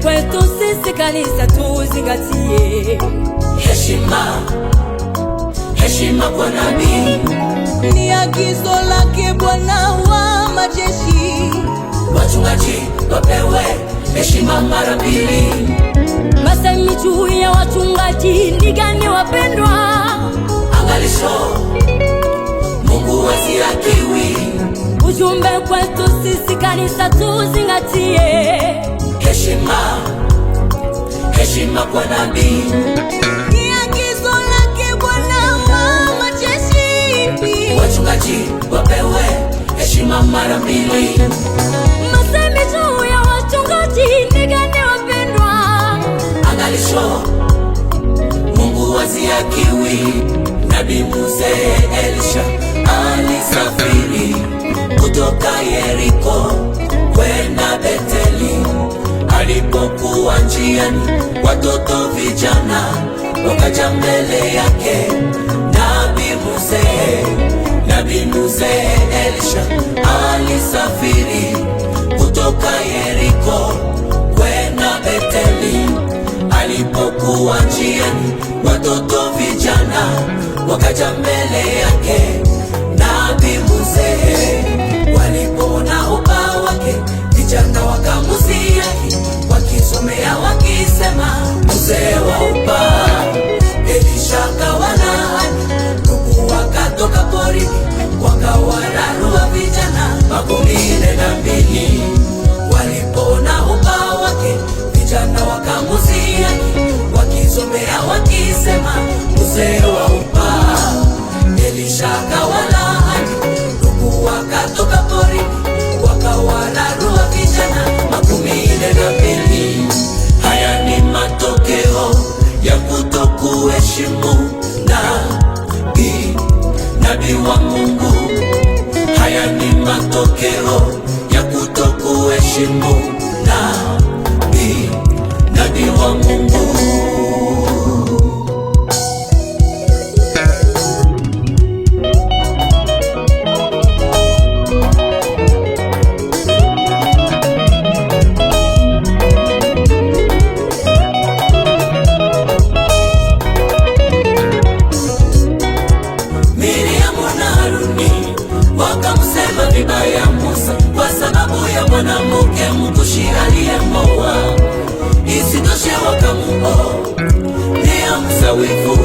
Kwetu sisi kanisa tuzingatie heshima, heshima kwa nabii. Ni agizo lake Bwana wa majeshi, wachungaji wapewe heshima mara mbili. Masemi juu ya wachungaji ni gani wapendwa? Angalisho, Mungu haziakiwi. Ujumbe kwetu sisi kanisa tuzingatie heshima, heshima kwa nabii. Ni agizo lake Bwana wa majeshi, wachungaji wapewe heshima mara mbili. Masemi juu ya wachungaji ni gani wapendwa? Angalisho, Mungu haziakiwi. Nabii Mzee Elisha alisafiri kutoka Yeriko kwenda Beteli. Alipokuwa njiani, watoto vijana wakaja mbele yake. Nabii Mzee Elisha alisafiri kutoka Yeriko kwenda Beteli. Alipokuwa njiani, watoto vijana wakaja mbele yake. Nabii Mzee walipoona ubao wake, vijana wakamusiaki, wakisomea wakisema, mzee wa ubao. Elisha akawalaani, ndugu wakatoka porini wakawararua vijana 12. Walipoona ubao wake, vijana wakamusiaki, wakisomea wakisema, mzee wa ubao. Elisha akawalaani, ndugu wakatoka porini wakawararua vijana 12. Haya ni matokeo ya kutokuheshimu nabii wa Mungu. Haya ni matokeo ya kutokuheshimu nabii wa Mungu. Wakamsema vibaya Musa kwa sababu ya mwanamke mkushi aliyemoa. Isitoshe wakamuonea Musa wivu,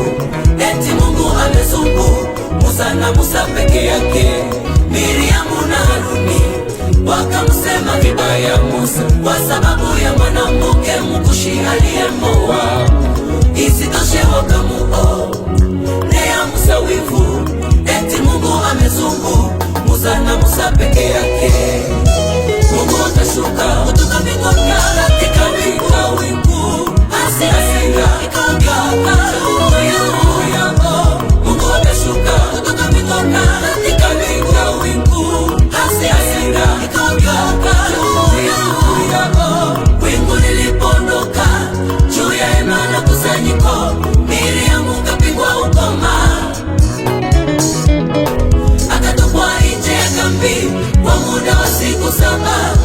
eti Mungu amezungu Musa na Musa peke yake. Miriamu na Haruni wakamsema vibaya Musa kwa sababu ya mwanamke mkushi aliyemoa. Isitoshe wakamuonea Musa wivu, eti Mungu amezungu Musa na Musa peke yake. Mungu atashuka kutoka mbinguni katika wingu, hasira ikaongezeka juu yao. Mungu atashuka kutoka mbinguni katika wingu, hasira ikaongezeka juu yao. Wingu lilipoondoka juu ya hema la kusanyiko, Miriamu kapigwa ukoma, kwa muda wa siku 7.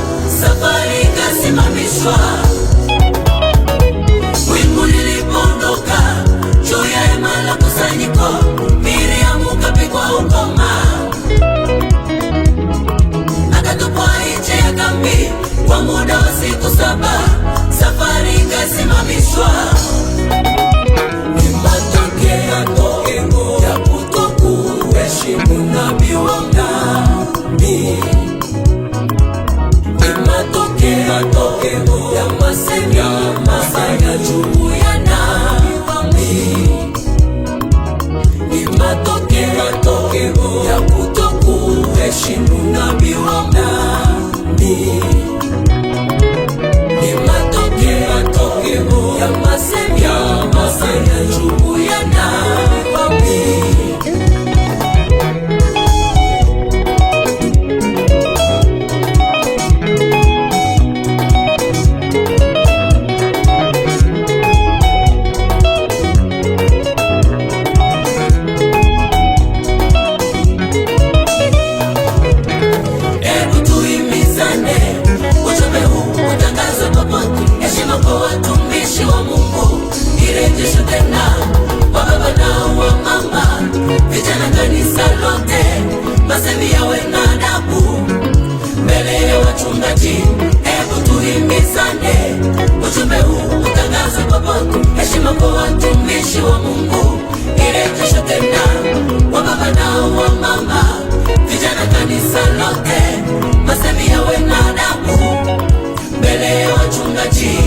Safari ikasimamishwa. Wingu lilipoondoka juu ya hema la kusanyiko, Miriamu kapigwa ukoma, akatupwa nje ya kambi kwa muda wa siku 7. Safari ikasimamishwa. Ni matokeo ya kutokuheshimu nabii wa Mungu. Ni matokeo ya masenya juu ya nabii. Ni matokeo ya kutokuheshimu nabii wa Mungu. Ni matokeo ya masenya juu ya nabii. yawe na adabu mbele ya wachungaji. Hebu tuhimizane, ujumbe huu utangaze popote. Heshima kwa watumishi wa Mungu irejeshe tena, wa baba na wa mama, vijana kanisa lote, masemi yawe na adabu mbele ya wachungaji.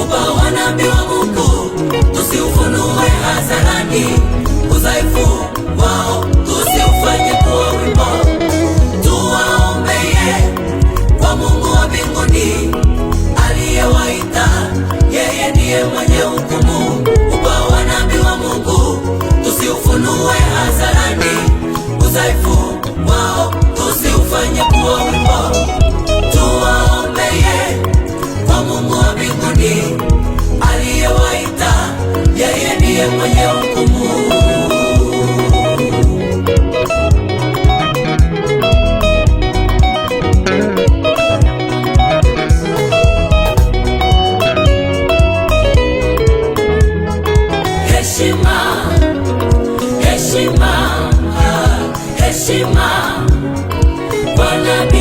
Ubao wa nabii wa Mungu tusiufunue hadharani, udhaifu wao tusiufanye kuwa wimbo. Tuwaombeye kwa Mungu wa mbinguni aliyewaita, yeye ndiye mwenye hukumu. Ubao wa nabii wa Mungu tusiufunue hadharani, udhaifu wao tusiufanye kuwa wimbo. Tuwaombeye kwa Mungu wa mbinguni aliyewaita, yeye ndiye mwenye hukumu. Heshima, heshima, heshima kwa nabii